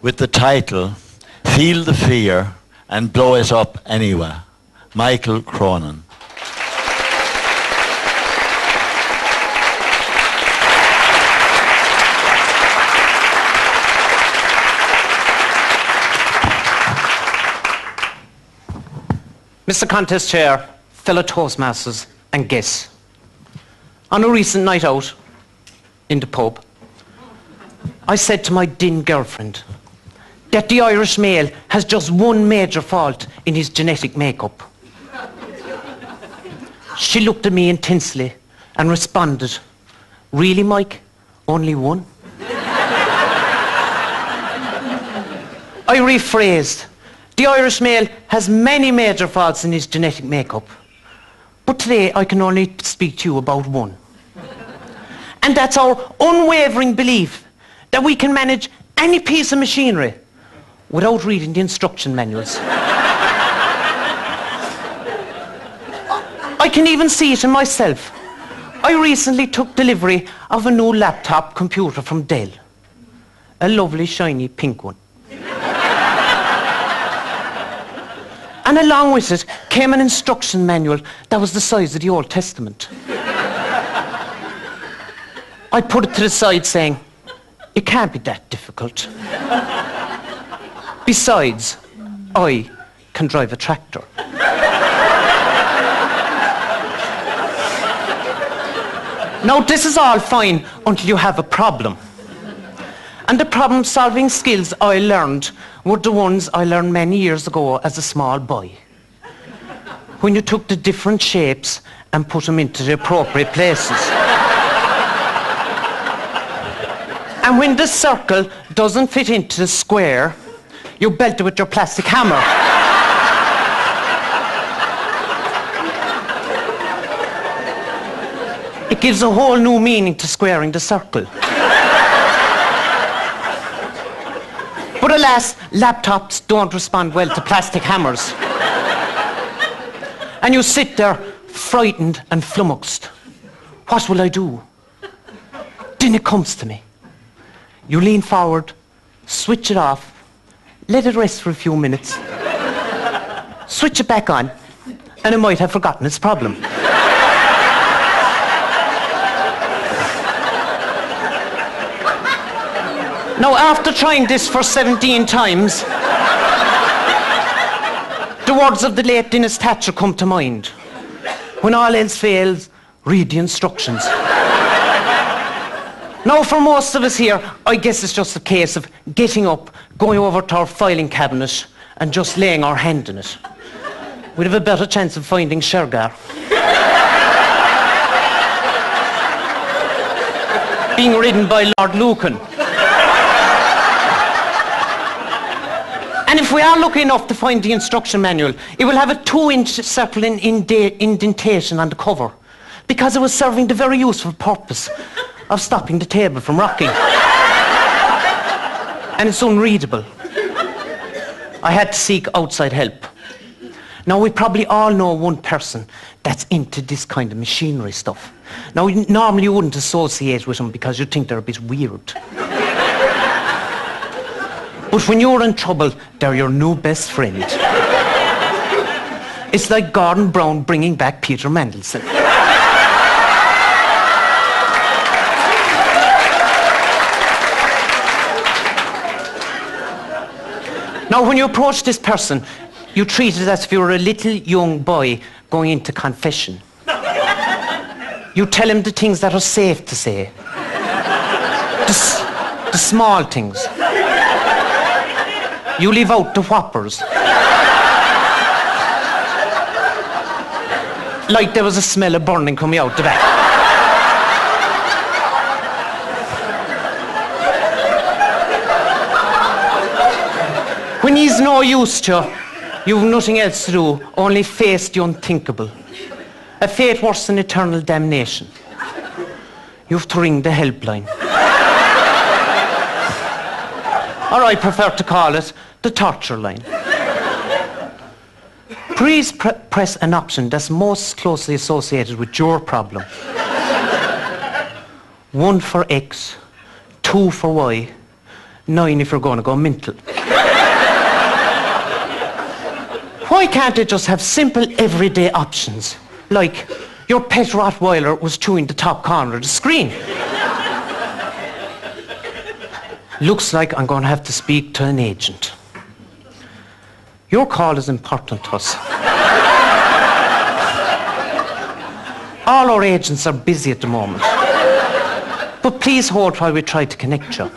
with the title Feel the Fear and Blow It Up Anyway, Michael Cronin. Mr. Contest Chair, fellow Toastmasters and guests, on a recent night out in the pub, I said to my din girlfriend that the Irish male has just one major fault in his genetic makeup. She looked at me intensely and responded, "Really, Mike? Only one?" I rephrased, "The Irish male has many major faults in his genetic makeup, but today I can only speak to you about one. And that's our unwavering belief that we can manage any piece of machinery without reading the instruction manuals. I can even see it in myself. I recently took delivery of a new laptop computer from Dell, a lovely shiny pink one. And along with it came an instruction manual that was the size of the Old Testament. I put it to the side saying, "It can't be that difficult. Besides, I can drive a tractor." Now, this is all fine until you have a problem. And the problem-solving skills I learned were the ones I learned many years ago as a small boy, when you took the different shapes and put them into the appropriate places. And when the circle doesn't fit into the square, you belt it with your plastic hammer. It gives a whole new meaning to squaring the circle. But alas, laptops don't respond well to plastic hammers. And you sit there, frightened and flummoxed. What will I do? Then it comes to me. You lean forward, switch it off, let it rest for a few minutes, switch it back on, and it might have forgotten its problem. Now, after trying this for 17 times, the words of the late Dennis Thatcher come to mind. When all else fails, read the instructions. Now, for most of us here, I guess it's just a case of getting up, going over to our filing cabinet, and just laying our hand in it. We'd have a better chance of finding Shergar. Being ridden by Lord Lucan. And if we are lucky enough to find the instruction manual, it will have a 2-inch circle indentation on the cover, because it was serving the very useful purpose of stopping the table from rocking. And it's unreadable. I had to seek outside help. Now, we probably all know one person that's into this kind of machinery stuff. Now, normally you wouldn't associate with them because you think they're a bit weird. But when you're in trouble, they're your new best friend. It's like Gordon Brown bringing back Peter Mandelson. Now, when you approach this person, you treat it as if you were a little young boy going into confession. You tell him the things that are safe to say. The small things. You leave out the whoppers. Like there was a smell of burning coming out the back. When he's no use to you, you've nothing else to do, only face the unthinkable. A fate worse than eternal damnation. You've to ring the helpline. Or I prefer to call it the torture line. Please press an option that's most closely associated with your problem. 1 for X, 2 for Y, 9 if you're going to go mental. Why can't they just have simple everyday options? Like, your pet Rottweiler was chewing the top corner of the screen. Looks like I'm going to have to speak to an agent. Your call is important to us. All our agents are busy at the moment. But please hold while we try to connect you.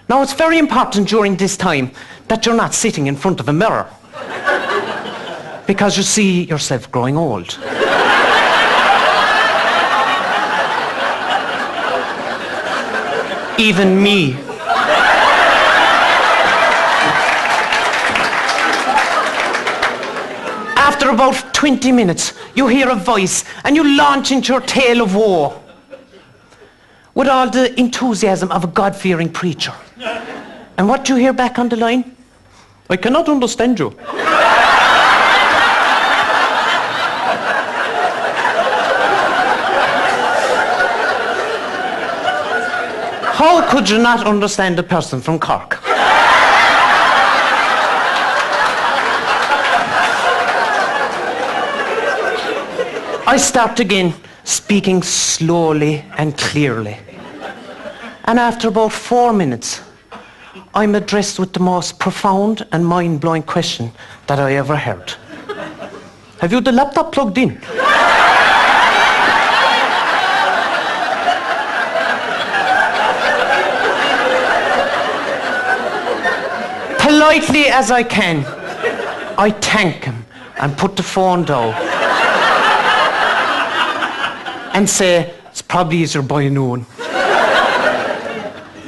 Now, it's very important during this time that you're not sitting in front of a mirror, because you see yourself growing old. Even me. After about 20 minutes, you hear a voice and you launch into your tale of woe with all the enthusiasm of a God-fearing preacher. And what do you hear back on the line? I cannot understand you. How could you not understand a person from Cork? I start again, speaking slowly and clearly. And after about 4 minutes, I'm addressed with the most profound and mind-blowing question that I ever heard. Have you the laptop plugged in? Politely as I can, I thank him and put the phone down and say, it's probably easier by a new one.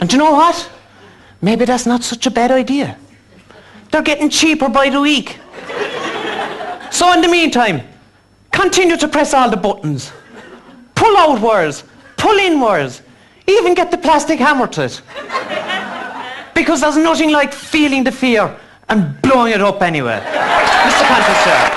And do you know what? Maybe that's not such a bad idea. They're getting cheaper by the week. So in the meantime, continue to press all the buttons. Pull out wires, pull in wires, even get the plastic hammer to it. Because there's nothing like feeling the fear and blowing it up anyway. Mr. Cantor, sir.